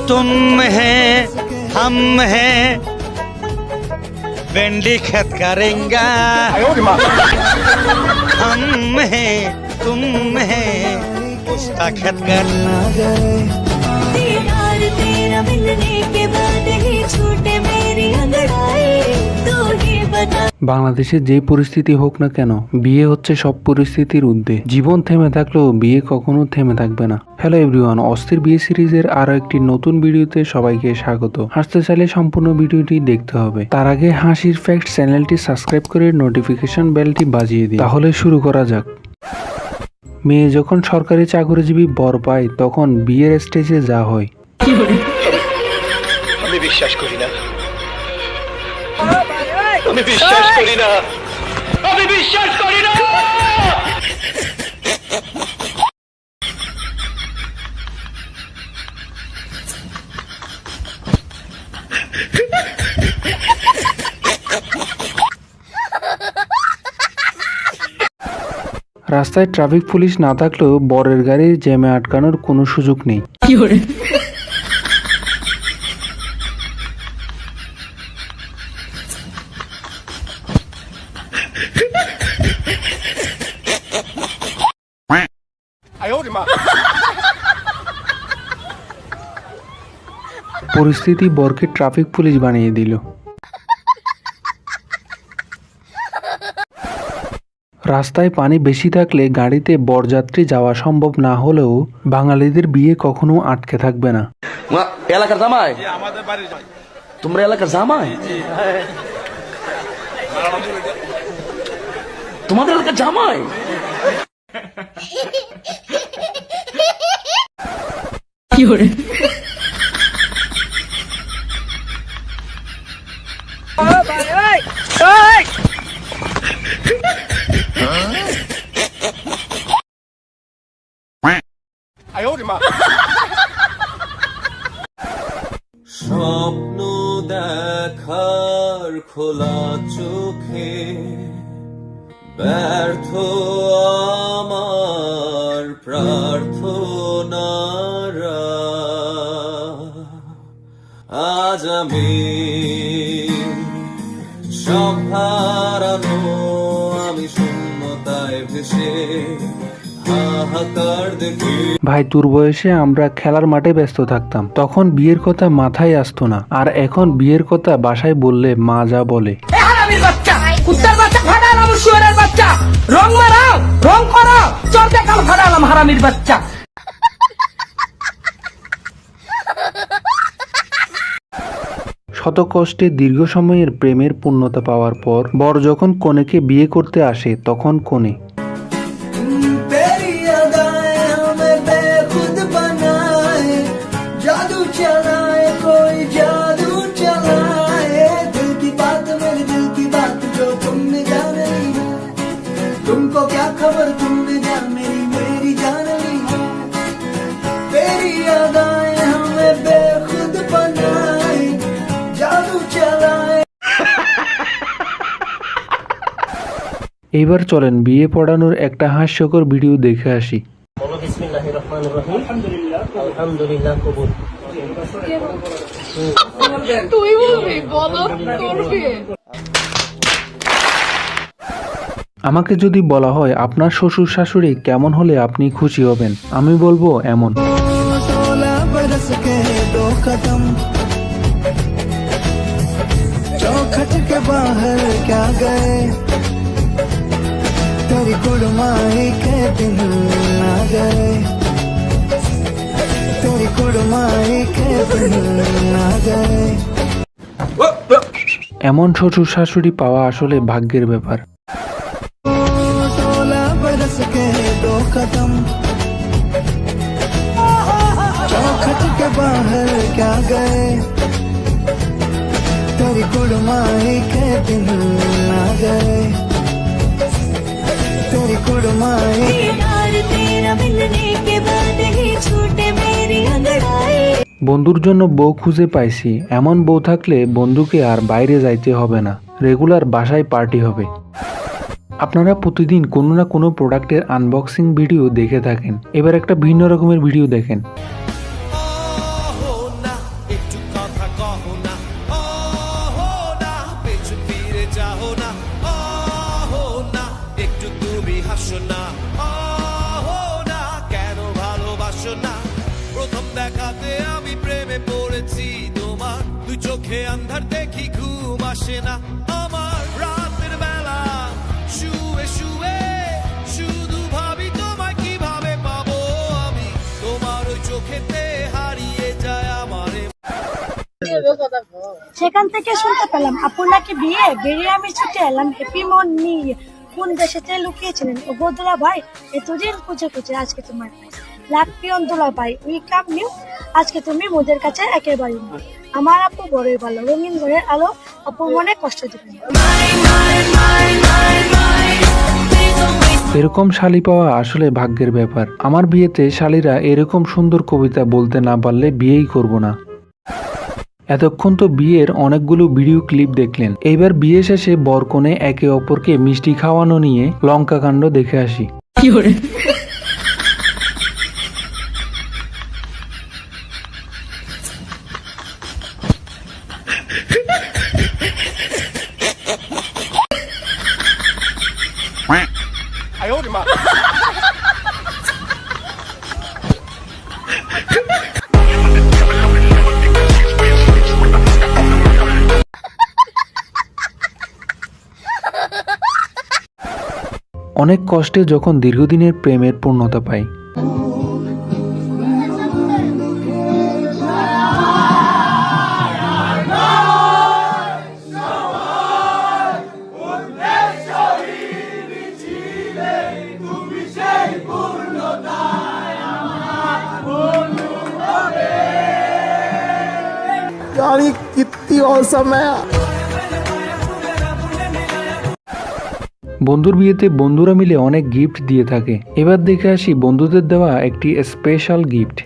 तुम है हम है भिंडी खेत करेंगे हम है तुम है उसका खेत कर तेरा मिलने के बाद ही छूटे मेरी अंगड़ाई तू ही बता। বাংলাদেশে যে পরিস্থিতি হোক না কেন বিয়ে হচ্ছে সব পরিস্থিতির ঊর্ধ্বে। জীবন থেমে থাকলেও বিয়ে কখনো থেমে থাকবে না। হ্যালো এভরিওয়ান, অস্থির বিয়ে সিরিজের আরো একটি নতুন ভিডিওতে সবাইকে স্বাগত। হাসতে চাইলে সম্পূর্ণ ভিডিওটি দেখতে হবে। তার আগে হাসির ফ্যাক্ট চ্যানেলটি সাবস্ক্রাইব করে নোটিফিকেশন বেলটি বাজিয়ে দিন। তাহলে শুরু করা যাক। মেয়ে যখন সরকারি চাকরিজীবী বর পায় তখন বিয়ের স্টেজে যা হয়। আমি বিশ্বাস করি না, আমি বিশ্বাস করি না, আমি বিশ্বাস করি না। রাস্তায় ট্রাফিক পুলিশ না থাকলেও বরের গাড়ি জ্যামে আটকানোর কোনো সুযোগ নেই। পরিস্থিতি বরকে ট্রাফিক পুলিশ বানিয়ে দিল। রাস্তায় পানি বেশি থাকলে গাড়িতে বরযাত্রী যাওয়া সম্ভব না হলেও বাঙালিদের বিয়ে কখনো আটকে থাকবে না। এলাকার জামাই, তোমরা এলাকার জামাই, তোমাদের এলাকার জামাই। কি করে স্বপ্ন দেখার খোলা চোখে ব্যর্থ আমার প্রার্থনারা, আজ আমি সব হারানো, আমি শূন্যতায় ভেসে হাহাকার দেখি। ভাই, তোর বয়সে আমরা খেলার মাঠে ব্যস্ত থাকতাম, তখন বিয়ের কথা মাথায় আসতো না। আর এখন বিয়ের কথা বাসায় বললে মা যা বলে। কুত্তার বাচ্চা ফাটালাম, শুয়োরের বাচ্চা, রং মারাও, রং করাও, চল দেখাল ফাটালাম হারামির বাচ্চা। শত কষ্টে দীর্ঘ সময়ের প্রেমের পূর্ণতা পাওয়ার পর বর যখন কনেকে বিয়ে করতে আসে তখন কনে तुमको क्या खबर तुमने जान मेरी मेरी जान ली है तेरी यादें हमें बेखुद बनाए जादू चलाए। এইবার চলেন বিয়ে পড়ানোর একটা হাস্যকর ভিডিও দেখে আসি। বলো বিসমিল্লাহির রহমানির রহিম। আলহামদুলিল্লাহ কবুল। তুই বলবি বলো করবে। আমাকে যদি বলা হয় আপনার শ্বশুর শাশুড়ি কেমন হলে আপনি খুশি হবেন, আমি বলবো এমন। 16 बरस के दो कदम चौखट के बाहर क्या गए तेरी कुड़माई के दिन ना गए तेरी कुड़माई के दिन ना गए। এমন শ্বশুর শাশুড়ি পাওয়া আসলে ভাগ্যের ব্যাপার। 16 बरस के दो कदम चौखट के बाहर क्या गए तेरी कुड़माई के दिन ना गए तेरी कुड़माई। तेरा मिलने के बाद ही छूटे मेरी अंगड़ाई। বন্ধুর জন্য বউ খুঁজে পাইছি, এমন বউ থাকলে বন্ধুকে আর বাইরে যাইতে হবে না, রেগুলার বাসায় পার্টি হবে। আপনারা প্রতিদিন কোনো না কোনো প্রোডাক্টের আনবক্সিং ভিডিও দেখে থাকেন, এবার একটা ভিন্ন রকমের ভিডিও দেখেন। চোখে আন্ধার দেখি ঘুম আসে না আমার রাতের বেলা শুয়ে শুয়ে শুধু ভাবি তোমায় কিভাবে পাবো আমি তোমার ওই চোখেতে হারিয়ে যায় আমারে সেখান থেকে শুনতে পেলাম আপুর নাকি বিয়ে, বেরিয়ে আমি ছুটে এলাম হ্যাপি মন নিয়ে। কোন দেশেতে লুকিয়েছিলেন ও দুলা ভাই, এতদিন খুঁজে খুঁজে আজকে তোমার লাভ পিয়ন দুলা ভাই, উই কাম নিউ, আজকে তুমি মোদের কাছে একেবারে নেই। আমার আপু বড়ই ভালো, রঙিন ঘরের আলো, আপুর মনে কষ্ট দিবে না। এরকম শালি পাওয়া আসলে ভাগ্যের ব্যাপার। আমার বিয়েতে শালিরা এরকম সুন্দর কবিতা বলতে না পারলে বিয়েই করব না। এতক্ষণ তো বিয়ের অনেকগুলো ভিডিও ক্লিপ দেখলেন, এইবার বিয়ে শেষে বরকনে একে অপরকে মিষ্টি খাওয়ানো নিয়ে লঙ্কা কাণ্ড দেখে আসি। অনেক কষ্টে যখন দীর্ঘদিনের প্রেমের পূর্ণতা পাই। বন্ধুর বিয়েতে বন্ধুরা মিলে অনেক গিফট দিয়ে থাকে। এবার দেখে আসি বন্ধুদের দেওয়া একটি স্পেশাল গিফট।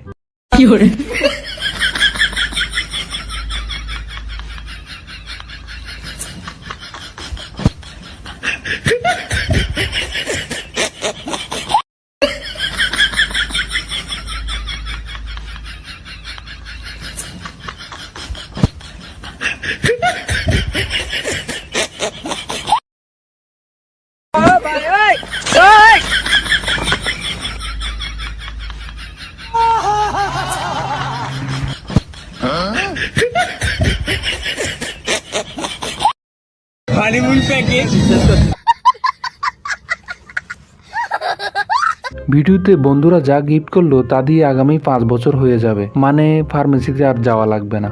ভিডিওতে বন্ধুরা যা গিফট করলো তা দিয়ে আগামী 5 বছর হয়ে যাবে, মানে ফার্মেসিতে আর যাওয়া লাগবে না।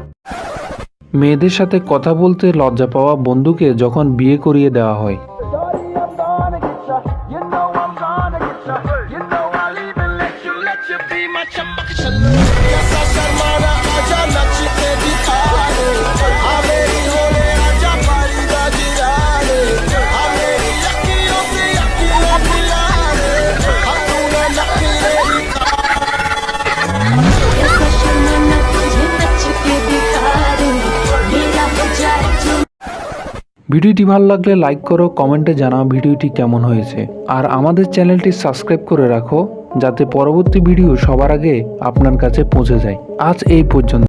মেয়েদের সাথে কথা বলতে লজ্জা পাওয়া বন্ধুকে যখন বিয়ে করিয়ে দেওয়া হয়। ভিডিওটি ভালো লাগলে লাইক করো, কমেন্টে জানাও ভিডিওটি কেমন হয়েছে, আর আমাদের চ্যানেলটি সাবস্ক্রাইব করে রাখো যাতে পরবর্তী ভিডিও সবার আগে আপনার কাছে পৌঁছে যায়। আজ এই পর্যন্ত।